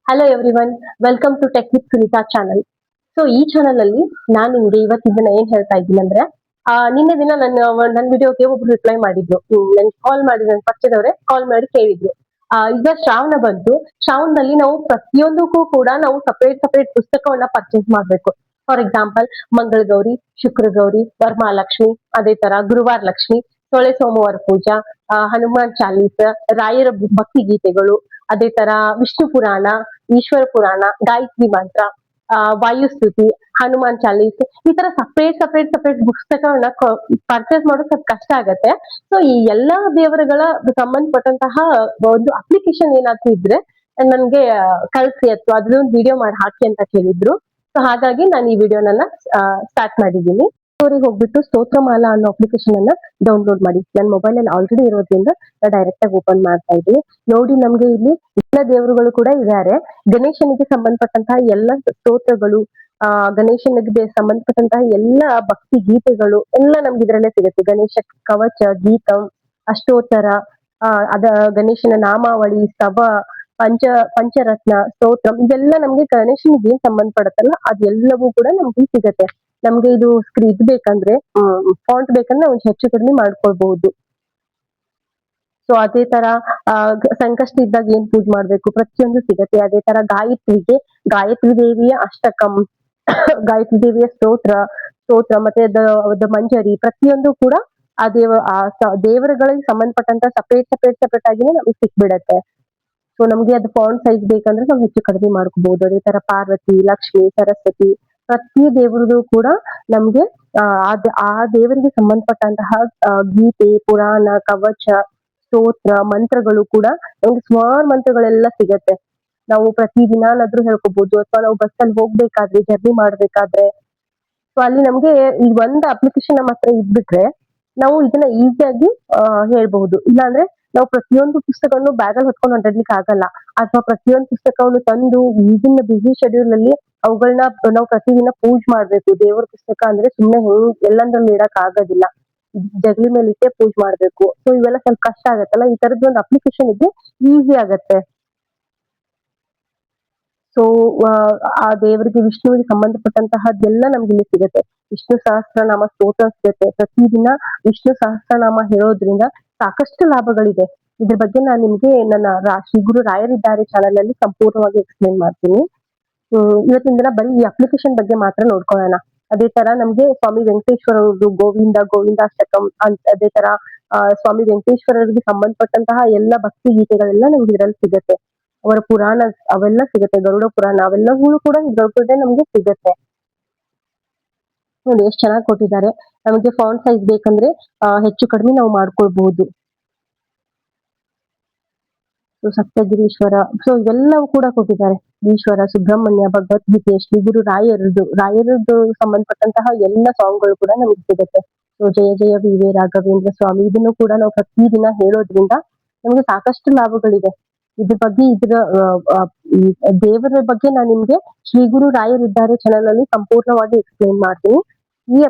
Hello everyone, welcome to tech with Sunita channel. So ಈ channel ಅಲ್ಲಿ ನಾನು ನಿಮ್ಗೆ ಇವತ್ತಿನ ದಿನ ಏನ್ ಹೇಳ್ತಾ ಇದ್ದೀನಿ ಅಂದ್ರೆ, ನಿನ್ನೆ ದಿನ ನನ್ನ ವಿಡಿಯೋಗೆ ಒಬ್ರು ರಿಪ್ಲೈ ಮಾಡಿದ್ರು. ನನ್ಗೆ ಕಾಲ್ ಮಾಡಿ ನನ್ನ ಪಕ್ಷದವರೇ ಕಾಲ್ ಮಾಡಿ ಕೇಳಿದ್ರು. ಈಗ ಶ್ರಾವಣ ಬಂತು. ಶ್ರಾವಣದಲ್ಲಿ ನಾವು ಪ್ರತಿಯೊಂದಕ್ಕೂ ಕೂಡ ನಾವು ಸಪರೇಟ್ ಸಪರೇಟ್ ಪುಸ್ತಕವನ್ನ ಪರ್ಚೇಸ್ ಮಾಡ್ಬೇಕು. ಫಾರ್ ಎಕ್ಸಾಂಪಲ್, ಮಂಗಳ ಗೌರಿ, ಶುಕ್ರ ಗೌರಿ, ವರಮಹಾಲಕ್ಷ್ಮಿ, ಅದೇ ತರ ಗುರುವಾರ ಲಕ್ಷ್ಮಿ, ಸೊಳೆ ಸೋಮವಾರ ಪೂಜಾ, ಹನುಮಾನ್ ಚಾಲೀಸ, ರಾಯರ ಭಕ್ತಿ ಗೀತೆಗಳು, ಅದೇ ತರ ವಿಷ್ಣು ಪುರಾಣ, ಈಶ್ವರ ಪುರಾಣ, ಗಾಯತ್ರಿ ಮಂತ್ರ, ವಾಯುಸ್ತುತಿ, ಹನುಮಾನ್ ಚಾಲೀಸ್, ಈ ತರ ಸಪರೇಟ್ ಪುಸ್ತಕಗಳನ್ನ ಪರ್ಚೇಸ್ ಮಾಡೋದು ಸ್ವಲ್ಪ ಕಷ್ಟ ಆಗತ್ತೆ. ಸೊ ಈ ಎಲ್ಲಾ ದೇವರುಗಳ ಸಂಬಂಧಪಟ್ಟಂತಹ ಒಂದು ಅಪ್ಲಿಕೇಶನ್ ಏನಾದ್ರು ಇದ್ರೆ ನನ್ಗೆ ಕಳ್ಸಿ ಅಥವಾ ಅದ್ರೊಂದು ವಿಡಿಯೋ ಮಾಡಿ ಹಾಕಿ ಅಂತ ಕೇಳಿದ್ರು. ಸೊ ಹಾಗಾಗಿ ನಾನು ಈ ವಿಡಿಯೋನ ಸ್ಟಾರ್ಟ್ ಮಾಡಿದ್ದೀನಿ. ಸ್ಟೋರಿಗೆ ಹೋಗ್ಬಿಟ್ಟು ಸ್ತೋತ್ರಮಾಲಾ ಅನ್ನೋ ಅಪ್ಲಿಕೇಶನ್ ಅನ್ನ ಡೌನ್ಲೋಡ್ ಮಾಡಿ. ನನ್ನ ಮೊಬೈಲ್ ಅಲ್ಲಿ ಆಲ್ರೆಡಿ ಇರೋದ್ರಿಂದ ಡೈರೆಕ್ಟ್ ಆಗಿ ಓಪನ್ ಮಾಡ್ತಾ ಇದ್ದೀನಿ. ನೋಡಿ, ನಮ್ಗೆ ಇಲ್ಲಿ ಎಲ್ಲ ದೇವರುಗಳು ಕೂಡ ಇದ್ದಾರೆ. ಗಣೇಶನಿಗೆ ಸಂಬಂಧಪಟ್ಟಂತಹ ಎಲ್ಲ ಸ್ತೋತ್ರಗಳು, ಗಣೇಶನಿಗೆ ಸಂಬಂಧಪಟ್ಟಂತಹ ಎಲ್ಲ ಭಕ್ತಿ ಗೀತೆಗಳು ಎಲ್ಲ ನಮ್ಗೆ ಇದ್ರಲ್ಲೇ ಸಿಗುತ್ತೆ. ಗಣೇಶ ಕವಚ, ಗೀತಂ, ಅಷ್ಟೋತ್ತರ, ಅದ ಗಣೇಶನ ನಾಮಾವಳಿ, ಸ್ತವ, ಪಂಚ ಪಂಚರತ್ನ, ಸ್ತೋತ್ರ, ಇದೆಲ್ಲ ನಮ್ಗೆ ಗಣೇಶನಿಗೆ ಏನ್ ಸಂಬಂಧಪಡುತ್ತಲ್ಲ ಅದೆಲ್ಲವೂ ಕೂಡ ನಮ್ಗೆ ಸಿಗತ್ತೆ. ನಮ್ಗೆ ಇದು ಸ್ಕ್ರೀನ್ ಬೇಕಂದ್ರೆ, ಫಾಂಟ್ ಬೇಕಂದ್ರೆ ನಾವು ಹೆಚ್ಚು ಕಡಿಮೆ ಮಾಡ್ಕೊಳ್ಬಹುದು. ಸೊ ಅದೇ ತರ ಸಂಕಷ್ಟ ಇದ್ದಾಗ ಏನ್ ಪೂಜೆ ಮಾಡ್ಬೇಕು ಪ್ರತಿಯೊಂದು ಸಿಗತ್ತೆ. ಅದೇ ತರ ಗಾಯತ್ರಿ ದೇವಿಯ ಅಷ್ಟಕಂ, ಗಾಯತ್ರಿ ದೇವಿಯ ಸ್ತೋತ್ರ ಮತ್ತೆ ಮಂಜರಿ ಪ್ರತಿಯೊಂದು ಕೂಡ ಆ ದೇವರುಗಳಿಗೆ ಸಂಬಂಧಪಟ್ಟಂತ ಸಪರೇಟ್ ಆಗಿನೇ ನಮಗೆ ಸಿಕ್ಬಿಡತ್ತೆ. ಸೊ ನಮ್ಗೆ ಅದು ಫಾಂಟ್ ಸೈಜ್ ಬೇಕಂದ್ರೆ ನಾವು ಹೆಚ್ಚು ಕಡಿಮೆ ಮಾಡ್ಕೋಬಹುದು. ಅದೇ ತರ ಪಾರ್ವತಿ, ಲಕ್ಷ್ಮಿ, ಸರಸ್ವತಿ, ಪ್ರತಿ ದೇವರಿಗೂ ಕೂಡ ನಮ್ಗೆ ಆ ದೇವರಿಗೆ ಸಂಬಂಧಪಟ್ಟಂತಹ ಗೀತೆ, ಪುರಾಣ, ಕವಚ, ಸ್ತೋತ್ರ, ಮಂತ್ರಗಳು ಕೂಡ ನಮ್ಗೆ ಸುಮಾರು ಮಂತ್ರಗಳೆಲ್ಲ ಸಿಗತ್ತೆ. ನಾವು ಪ್ರತಿ ದಿನಾನಾದ್ರೂ ಹೇಳ್ಕೋಬಹುದು, ಅಥವಾ ನಾವು ಬಸ್ಸಲ್ಲಿ ಹೋಗ್ಬೇಕಾದ್ರೆ, ಜರ್ನಿ ಮಾಡ್ಬೇಕಾದ್ರೆ, ಸೊ ಅಲ್ಲಿ ನಮ್ಗೆ ಈ ಒಂದು ಅಪ್ಲಿಕೇಶನ್ ನಮ್ಮ ಹತ್ರ ಇದ್ಬಿಟ್ರೆ ನಾವು ಇದನ್ನ ಈಸಿಯಾಗಿ ಹೇಳ್ಬಹುದು. ಇಲ್ಲಾಂದ್ರೆ ನಾವು ಪ್ರತಿಯೊಂದು ಪುಸ್ತಕವನ್ನು ಬ್ಯಾಗಲ್ಲಿ ಹೊತ್ಕೊಂಡು ಹೊಂಟೋಗ್ಲಿಕ್ಕೆ ಆಗಲ್ಲ. ಅಥವಾ ಪ್ರತಿಯೊಂದು ಪುಸ್ತಕವನ್ನು ತಂದು ಈಗಿನ ಬಿಸಿ ಶೆಡ್ಯೂಲ್ ಅಲ್ಲಿ ಅವುಗಳನ್ನ ನಾವು ಪ್ರತಿದಿನ ಪೂಜೆ ಮಾಡ್ಬೇಕು. ದೇವರ ಪುಸ್ತಕ ಅಂದ್ರೆ ಸುಮ್ಮನೆ ಎಲ್ಲಂದ್ರಲ್ಲಿ ಇಡಕ್ ಆಗೋದಿಲ್ಲ. ಜಗಲಿ ಮೇಲೆ ಇಟ್ಟೆ ಪೂಜೆ ಮಾಡ್ಬೇಕು. ಸೊ ಇವೆಲ್ಲ ಸ್ವಲ್ಪ ಕಷ್ಟ ಆಗತ್ತಲ್ಲ, ಈ ತರದ್ದು ಒಂದು ಅಪ್ಲಿಕೇಶನ್ ಇದ್ರೆ ಈಸಿ ಆಗತ್ತೆ. ಸೊ ಆ ದೇವರಿಗೆ, ವಿಷ್ಣುವಿಗೆ ಸಂಬಂಧಪಟ್ಟಂತಹದ್ದೆಲ್ಲ ನಮ್ಗೆ ಇಲ್ಲಿ ಸಿಗತ್ತೆ. ವಿಷ್ಣು ಸಹಸ್ರನಾಮ ಸ್ತೋತ್ರ ಸಿಗತ್ತೆ. ಪ್ರತಿದಿನ ವಿಷ್ಣು ಸಹಸ್ರನಾಮ ಹೇಳೋದ್ರಿಂದ ಸಾಕಷ್ಟು ಲಾಭಗಳಿದೆ. ಇದ್ರ ಬಗ್ಗೆ ನಾನು ನಿಮ್ಗೆ ನನ್ನ ಶ್ರೀ ಗುರು ರಾಯರಿದ್ದಾರೆ ಚಾನಲ್ ಅಲ್ಲಿ ಸಂಪೂರ್ಣವಾಗಿ ಎಕ್ಸ್ಪ್ಲೇನ್ ಮಾಡ್ತೀನಿ. ಇವತ್ತಿನ ದಿನ ಬರೀ ಈ ಅಪ್ಲಿಕೇಶನ್ ಬಗ್ಗೆ ಮಾತ್ರ ನೋಡ್ಕೊಳ್ಳೋಣ. ಅದೇ ತರ ನಮ್ಗೆ ಸ್ವಾಮಿ ವೆಂಕಟೇಶ್ವರ ಅವ್ರದ್ದು ಗೋವಿಂದಾಷ್ಟಕಂ ಅಂತ, ಅದೇ ತರ ಸ್ವಾಮಿ ವೆಂಕಟೇಶ್ವರರಿಗೆ ಸಂಬಂಧಪಟ್ಟಂತಹ ಎಲ್ಲ ಭಕ್ತಿ ಗೀತೆಗಳೆಲ್ಲ ನಮ್ಗೆ ಇದ್ರಲ್ಲಿ ಸಿಗತ್ತೆ. ಅವರ ಪುರಾಣ ಅವೆಲ್ಲ ಸಿಗತ್ತೆ. ಗರುಡ ಪುರಾಣ ಅವೆಲ್ಲವೂ ಕೂಡ ಇದ್ರೊಳಗಡೆ ನಮ್ಗೆ ಸಿಗತ್ತೆ. ನೋಡಿ ಎಷ್ಟು ಚೆನ್ನಾಗಿ ಕೊಟ್ಟಿದ್ದಾರೆ. ನಮಗೆ ಫಾಂಟ್ ಸೈಜ್ ಬೇಕಂದ್ರೆ ಹೆಚ್ಚು ಕಡಿಮೆ ನಾವು ಮಾಡ್ಕೊಳ್ಬಹುದು. ಸಪ್ತಗಿರೀಶ್ವರ, ಸೊ ಇವೆಲ್ಲವೂ ಕೂಡ ಕೊಟ್ಟಿದ್ದಾರೆ. ಈಶ್ವರ, ಸುಬ್ರಹ್ಮಣ್ಯ, ಭಗವದ್ಗೀತೆ, ಶ್ರೀ ಗುರು ರಾಯರದ್ದು ಸಂಬಂಧಪಟ್ಟಂತಹ ಎಲ್ಲ ಸಾಂಗ್ಗಳು ಕೂಡ ನಮಗೆ ಸಿಗುತ್ತೆ. ಸೊ ಜಯ ಜಯ ವಿವೆ ರಾಘವೇಂದ್ರ ಸ್ವಾಮಿ, ಇದನ್ನು ಕೂಡ ನಾವು ಪ್ರತಿದಿನ ಹೇಳೋದ್ರಿಂದ ನಮಗೆ ಸಾಕಷ್ಟು ಲಾಭಗಳಿದೆ. ಇದ್ರ ಬಗ್ಗೆ ದೇವರ ಬಗ್ಗೆ ನಾನು ನಿಮ್ಗೆ ಶ್ರೀ ಗುರು ರಾಯರಿದ್ದಾರೆ ಚಾನಲ್ ಅಲ್ಲಿ ಸಂಪೂರ್ಣವಾಗಿ ಎಕ್ಸ್ಪ್ಲೇನ್ ಮಾಡ್ತೀನಿ.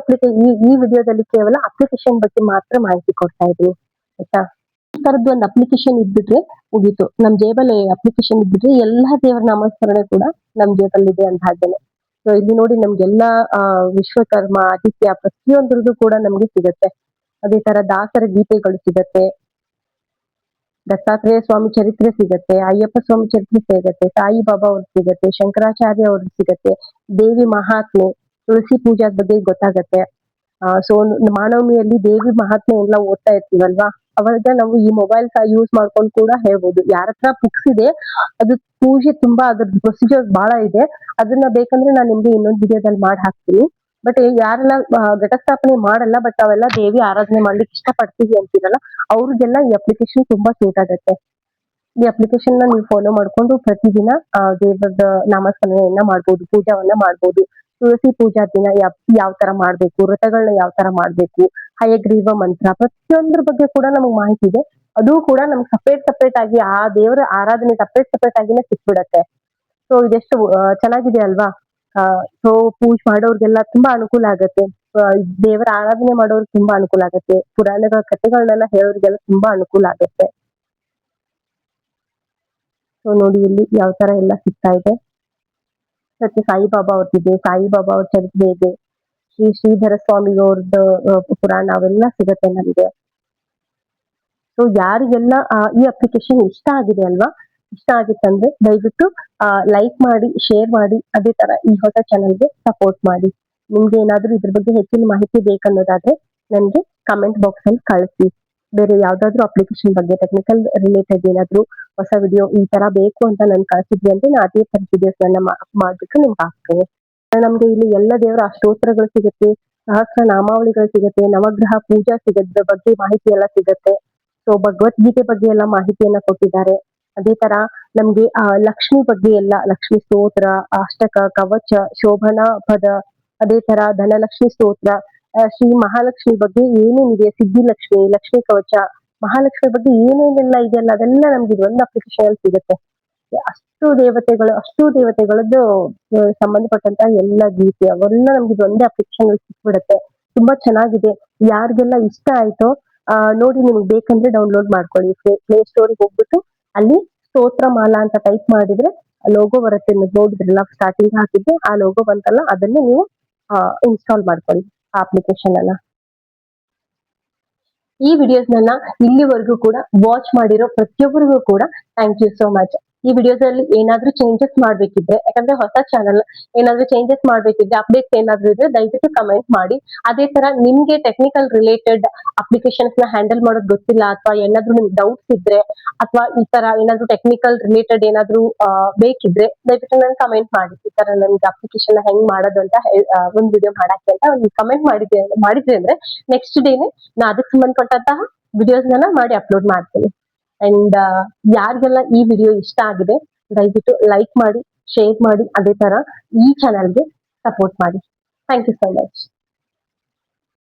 ಈ ವಿಡಿಯೋದಲ್ಲಿ ಕೇವಲ ಅಪ್ಲಿಕೇಶನ್ ಬಗ್ಗೆ ಮಾತ್ರ ಮಾಹಿತಿ ಕೊಡ್ತಾ ಇದ್ದೀನಿ, ಆಯ್ತಾ. ಈ ತರದ್ದು ಒಂದು ಅಪ್ಲಿಕೇಶನ್ ಇದ್ಬಿಟ್ರೆ ಮುಗೀತು. ನಮ್ ಜೇಬಲ್ಲಿ ಅಪ್ಲಿಕೇಶನ್ ಇದ್ಬಿಟ್ರೆ ಎಲ್ಲಾ ದೇವರ ನಾಮಸ್ಮರಣೆ ಕೂಡ ನಮ್ ಜೇಬಲ್ಲಿ ಇದೆ ಅಂತ ಹಾಗೇನೆ. ಸೊ ಇಲ್ಲಿ ನೋಡಿ, ನಮ್ಗೆಲ್ಲಾ ವಿಶ್ವಕರ್ಮ, ಆದಿತ್ಯ ಪ್ರತಿಯೊಂದ್ರದ್ದು ಕೂಡ ನಮ್ಗೆ ಸಿಗತ್ತೆ. ಅದೇ ತರ ದಾಸರ ಗೀತೆಗಳು ಸಿಗತ್ತೆ, ದತ್ತಾತ್ರೇಯ ಸ್ವಾಮಿ ಚರಿತ್ರೆ ಸಿಗತ್ತೆ, ಅಯ್ಯಪ್ಪ ಸ್ವಾಮಿ ಚರಿತ್ರೆ ಸಿಗತ್ತೆ, ಸಾಯಿ ಬಾಬಾ ಅವ್ರದ್ದು ಸಿಗತ್ತೆ, ಶಂಕರಾಚಾರ್ಯ ಅವ್ರದ್ದು ಸಿಗತ್ತೆ, ದೇವಿ ಮಹಾತ್ಮೆ, ತುಳಸಿ ಪೂಜಾದ ಬಗ್ಗೆ ಗೊತ್ತಾಗತ್ತೆ. ಸೊ ಮಾನವಮಿಯಲ್ಲಿ ದೇವಿ ಮಹಾತ್ಮೆ ಎಲ್ಲ ಓದ್ತಾ ಇರ್ತೀವಲ್ವಾ, ಅವಾಗ ನಾವು ಈ ಮೊಬೈಲ್ ಯೂಸ್ ಮಾಡ್ಕೊಂಡು ಕೂಡ ಹೇಳ್ಬೋದು. ಯಾರ ಹತ್ರ ಬುಕ್ಸ್ ಇದೆ, ಅದು ಪೂಜೆ ತುಂಬಾ ಅದ್ರದ್ದು ಪ್ರೊಸೀಜರ್ ಬಹಳ ಇದೆ. ಅದನ್ನ ಬೇಕಂದ್ರೆ ನಾನು ನಿಮ್ಗೆ ಇನ್ನೊಂದು ವಿಡಿಯೋದಲ್ಲಿ ಮಾಡಿ ಹಾಕ್ತೀನಿ. ಬಟ್ ಯಾರೆಲ್ಲ ಘಟಸ್ಥಾಪನೆ ಮಾಡಲ್ಲ, ಬಟ್ ಅವೆಲ್ಲ ದೇವಿ ಆರಾಧನೆ ಮಾಡ್ಲಿಕ್ಕೆ ಇಷ್ಟಪಡ್ತೀವಿ ಅಂತೀರಲ್ಲ, ಅವ್ರಿಗೆಲ್ಲ ಈ ಅಪ್ಲಿಕೇಶನ್ ತುಂಬಾ ಸೂಟ್ ಆಗುತ್ತೆ. ಈ ಅಪ್ಲಿಕೇಶನ್ ನ ನೀವು ಫಾಲೋ ಮಾಡ್ಕೊಂಡು ಪ್ರತಿದಿನ ದೇವರದ ನಾಮಸ್ಮರಣೆಯನ್ನ ಮಾಡ್ಬೋದು, ಪೂಜಾವನ್ನ ಮಾಡ್ಬೋದು. ತುಳಸಿ ಪೂಜಾ ದಿನ ಯಾವ ತರ ಮಾಡ್ಬೇಕು, ವ್ರತಗಳನ್ನ ಯಾವ ತರ ಮಾಡ್ಬೇಕು, ಹಯಗ್ರೀವ ಮಂತ್ರ ಪ್ರತಿಯೊಂದ್ರ ಬಗ್ಗೆ ಕೂಡ ನಮಗೆ ಮಾಹಿತಿ ಇದೆ. ಅದು ಕೂಡ ನಮ್ಗೆ ಸಪರೇಟ್ ಆಗಿ ಆ ದೇವರ ಆರಾಧನೆ ಸಪರೇಟ್ ಆಗಿನೇ ಸಿಕ್ಬಿಡತ್ತೆ. ಸೊ ಇದೆಷ್ಟು ಚೆನ್ನಾಗಿದೆ ಅಲ್ವಾ. ಸೊ ಪೂಜೆ ಮಾಡೋರ್ಗೆಲ್ಲ ತುಂಬಾ ಅನುಕೂಲ ಆಗತ್ತೆ. ದೇವರ ಆರಾಧನೆ ಮಾಡೋರ್ಗೆ ತುಂಬಾ ಅನುಕೂಲ ಆಗತ್ತೆ. ಪುರಾಣಗಳ ಕಥೆಗಳನ್ನೆಲ್ಲ ಹೇಳೋರ್ಗೆಲ್ಲ ತುಂಬಾ ಅನುಕೂಲ ಆಗತ್ತೆ. ಸೊ ನೋಡಿ ಇಲ್ಲಿ ಯಾವ ತರ ಎಲ್ಲ ಸಿಗ್ತಾ ಇದೆ. ಮತ್ತೆ ಸಾಯಿಬಾಬಾ ಅವ್ರದ್ದಿದೆ, ಸಾಯಿಬಾಬಾ ಅವ್ರ ಚರಿತ್ರೆ ಇದೆ, ಶ್ರೀ ಶ್ರೀಧರ ಸ್ವಾಮಿ ಅವ್ರದ್ದು ಪುರಾಣ ಅವೆಲ್ಲ ಸಿಗತ್ತೆ ನಮ್ಗೆ. ಸೊ ಯಾರಿಗೆಲ್ಲ ಈ ಅಪ್ಲಿಕೇಶನ್ ಇಷ್ಟ ಆಗಿದೆ ಅಲ್ವಾ, ಇಷ್ಟ ಆಗಿತ್ತಂದ್ರೆ ದಯವಿಟ್ಟು ಲೈಕ್ ಮಾಡಿ, ಶೇರ್ ಮಾಡಿ, ಅದೇ ತರ ಈ ಹೊಸ ಚಾನಲ್ಗೆ ಸಪೋರ್ಟ್ ಮಾಡಿ. ನಿಮ್ಗೆ ಏನಾದ್ರೂ ಇದ್ರ ಬಗ್ಗೆ ಹೆಚ್ಚಿನ ಮಾಹಿತಿ ಬೇಕನ್ನೋದಾದ್ರೆ ನನಗೆ ಕಮೆಂಟ್ ಬಾಕ್ಸ್ ಅಲ್ಲಿ ಕಳಿಸಿ. ಬೇರೆ ಯಾವ್ದಾದ್ರು ಅಪ್ಲಿಕೇಶನ್ ಬಗ್ಗೆ ಟೆಕ್ನಿಕಲ್ ರಿಲೇಟೆಡ್ ಏನಾದ್ರು ಹೊಸ ವಿಡಿಯೋ ಈ ತರ ಬೇಕು ಅಂತ ನನ್ ಕಳ್ಸಿದ್ವಿ ಅಂದ್ರೆ ನಾ ಅದೇ ತರ ವಿಡಿಯೋಸ್ ಮಾಡ್ಬಿಟ್ಟು ನಿಮ್ಗೆ ಹಾಕ್ತೇನೆ. ನಮ್ಗೆ ಇಲ್ಲಿ ಎಲ್ಲ ದೇವರ ಸ್ತೋತ್ರಗಳು ಸಿಗುತ್ತೆ, ಸಹಸ್ರ ನಾಮಾವಳಿಗಳು ಸಿಗುತ್ತೆ, ನವಗ್ರಹ ಪೂಜಾ ಸಿಗದ ಬಗ್ಗೆ ಮಾಹಿತಿ ಎಲ್ಲ ಸಿಗುತ್ತೆ. ಸೊ ಭಗವದ್ಗೀತೆ ಬಗ್ಗೆ ಎಲ್ಲ ಮಾಹಿತಿಯನ್ನ ಕೊಟ್ಟಿದ್ದಾರೆ. ಅದೇ ತರ ನಮ್ಗೆ ಲಕ್ಷ್ಮಿ ಬಗ್ಗೆ ಎಲ್ಲ, ಲಕ್ಷ್ಮಿ ಸ್ತೋತ್ರ, ಅಷ್ಟಕ, ಕವಚ, ಶೋಭನಾ ಪದ, ಅದೇ ತರ ಧನಲಕ್ಷ್ಮಿ ಸ್ತೋತ್ರ, ಶ್ರೀ ಮಹಾಲಕ್ಷ್ಮಿ ಬಗ್ಗೆ ಏನೇನಿದೆ, ಸಿದ್ಧಿಲಕ್ಷ್ಮಿ, ಲಕ್ಷ್ಮಿ ಕವಚ, ಮಹಾಲಕ್ಷ್ಮಿ ಬಗ್ಗೆ ಏನೇನೆಲ್ಲ ಇದೆಯಲ್ಲ ಅದೆಲ್ಲ ನಮ್ಗೆ ಇದೊಂದು ಅಪ್ಲಿಕೇಶನ್ ಅಲ್ಲಿ ಸಿಗುತ್ತೆ. ಅಷ್ಟು ದೇವತೆಗಳದ್ದು ಸಂಬಂಧಪಟ್ಟಂತ ಎಲ್ಲ ಗೀತೆ ಅವೆಲ್ಲ ನಮ್ಗೆ ಇದೊಂದೇ ಅಪ್ಲಿಕೇಶನ್ ಅಲ್ಲಿ ಸಿಕ್ಬಿಡುತ್ತೆ. ತುಂಬಾ ಚೆನ್ನಾಗಿದೆ. ಯಾರಿಗೆಲ್ಲ ಇಷ್ಟ ಆಯ್ತೋ ನೋಡಿ, ನಿಮ್ಗೆ ಬೇಕಂದ್ರೆ ಡೌನ್ಲೋಡ್ ಮಾಡ್ಕೊಳ್ಳಿ. ಪ್ಲೇ ಸ್ಟೋರಿಗೆ ಹೋಗ್ಬಿಟ್ಟು ಅಲ್ಲಿ ಸ್ತೋತ್ರ ಮಾಲಾ ಅಂತ ಟೈಪ್ ಮಾಡಿದ್ರೆ ಲೋಗೋ ಬರುತ್ತೆ. ನೋಡಿದ್ರಲ್ಲ ಸ್ಟಾರ್ಟಿಂಗ್ ಹಾಕಿದ್ದೆ ಆ ಲೋಗೋ ಬಂತಲ್ಲ, ಅದನ್ನೇ ನೀವು ಇನ್ಸ್ಟಾಲ್ ಮಾಡ್ಕೊಳ್ಳಿ ಆ ಅಪ್ಲಿಕೇಶನ್ ಅನ್ನ. ಈ ವಿಡಿಯೋಸ್ ನನ್ನ ಇಲ್ಲಿವರೆಗೂ ಕೂಡ ವಾಚ್ ಮಾಡಿರೋ ಪ್ರತಿಯೊಬ್ಬರಿಗೂ ಕೂಡ ಥ್ಯಾಂಕ್ ಯು ಸೋ ಮಚ್. ಈ ವಿಡಿಯೋಸ್ ಅಲ್ಲಿ ಏನಾದ್ರೂ ಚೇಂಜಸ್ ಮಾಡ್ಬೇಕಿದ್ರೆ, ಯಾಕಂದ್ರೆ ಹೊಸ ಚಾನಲ್, ಏನಾದ್ರೂ ಚೇಂಜಸ್ ಮಾಡ್ಬೇಕಿದ್ರೆ, ಅಪ್ಡೇಟ್ಸ್ ಏನಾದ್ರೂ ಇದ್ರೆ ದಯವಿಟ್ಟು ಕಮೆಂಟ್ ಮಾಡಿ. ಅದೇ ತರ ನಿಮ್ಗೆ ಟೆಕ್ನಿಕಲ್ ರಿಲೇಟೆಡ್ ಅಪ್ಲಿಕೇಶನ್ಸ್ ನ ಹ್ಯಾಂಡಲ್ ಮಾಡೋದು ಗೊತ್ತಿಲ್ಲ, ಅಥವಾ ಏನಾದ್ರೂ ನಿಮ್ಗೆ ಡೌಟ್ಸ್ ಇದ್ರೆ, ಅಥವಾ ಈ ತರ ಏನಾದ್ರೂ ಟೆಕ್ನಿಕಲ್ ರಿಲೇಟೆಡ್ ಏನಾದ್ರೂ ಬೇಕಿದ್ರೆ ದಯವಿಟ್ಟು ನನ್ ಕಮೆಂಟ್ ಮಾಡಿ. ಈ ತರ ನನ್ಗೆ ಅಪ್ಲಿಕೇಶನ್ ಹೆಂಗ್ ಮಾಡೋದು ಅಂತ ಒಂದ್ ವಿಡಿಯೋ ಮಾಡಕ್ಕೆ ಅಂತ ಒಂದು ಕಮೆಂಟ್ ಮಾಡಿದ್ರೆ ಅಂದ್ರೆ ನೆಕ್ಸ್ಟ್ ಡೇನೆ ನಾ ಅದಕ್ಕೆ ಸಂಬಂಧಪಟ್ಟಂತಹ ವಿಡಿಯೋಸ್ ಮಾಡಿ ಅಪ್ಲೋಡ್ ಮಾಡ್ತೀನಿ. ಅಂಡ್ ಯಾರಿಗೆಲ್ಲ ಈ ವಿಡಿಯೋ ಇಷ್ಟ ಆಗಿದೆ ದಯವಿಟ್ಟು ಲೈಕ್ ಮಾಡಿ, ಶೇರ್ ಮಾಡಿ, ಅದೇ ತರ ಈ ಚಾನಲ್ಗೆ ಸಪೋರ್ಟ್ ಮಾಡಿ. Thank you so much.